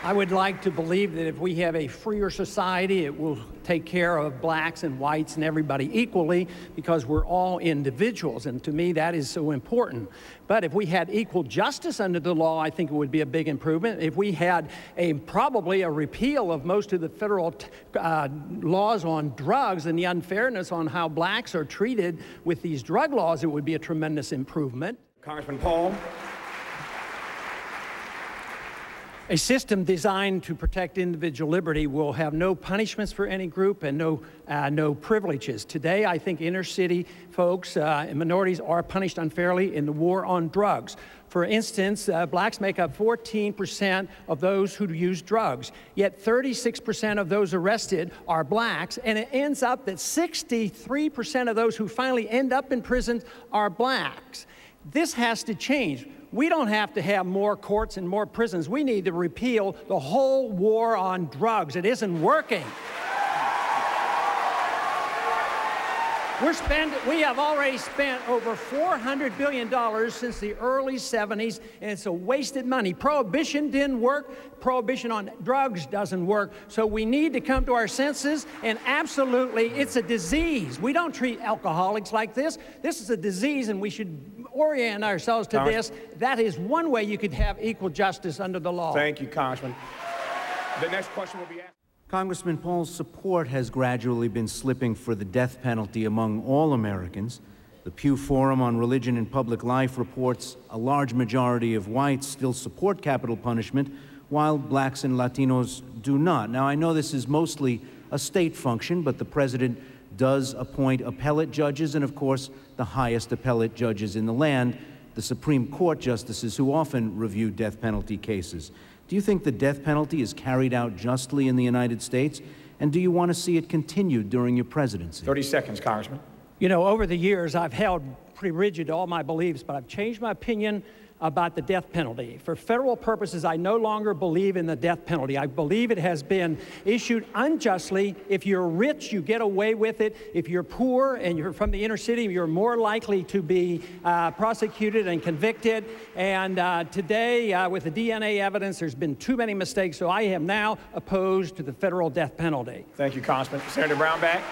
I would like to believe that if we have a freer society, it will take care of blacks and whites and everybody equally, because we're all individuals, and to me that is so important. But if we had equal justice under the law, I think it would be a big improvement. If we had probably a repeal of most of the federal laws on drugs and the unfairness on how blacks are treated with these drug laws, it would be a tremendous improvement. Congressman Paul. A system designed to protect individual liberty will have no punishments for any group and no privileges. Today, I think inner city folks and minorities are punished unfairly in the war on drugs. For instance, blacks make up 14% of those who use drugs, yet 36% of those arrested are blacks, and it ends up that 63% of those who finally end up in prison are blacks. This has to change. We don't have to have more courts and more prisons. We need to repeal the whole war on drugs. It isn't working. We have already spent over $400 billion since the early 70s, and it's a wasted money. Prohibition didn't work. Prohibition on drugs doesn't work. So we need to come to our senses, and absolutely, it's a disease. We don't treat alcoholics like this. This is a disease, and we should orient ourselves to this. That is one way you could have equal justice under the law. Thank you, Congressman. The next question will be asked. Congressman Paul's support has gradually been slipping for the death penalty among all Americans. The Pew Forum on Religion and Public Life reports a large majority of whites still support capital punishment, while blacks and Latinos do not. Now, I know this is mostly a state function, but the president does appoint appellate judges and, of course, the highest appellate judges in the land, the Supreme Court justices who often review death penalty cases. Do you think the death penalty is carried out justly in the United States? And do you want to see it continued during your presidency? 30 seconds, Congressman. You know, over the years, I've held pretty rigid to all my beliefs, but I've changed my opinion about the death penalty. For federal purposes, I no longer believe in the death penalty. I believe it has been issued unjustly. If you're rich, you get away with it. If you're poor and you're from the inner city, you're more likely to be prosecuted and convicted. And today, with the DNA evidence, there's been too many mistakes, so I am now opposed to the federal death penalty. Thank you, Congressman. Senator Brownback.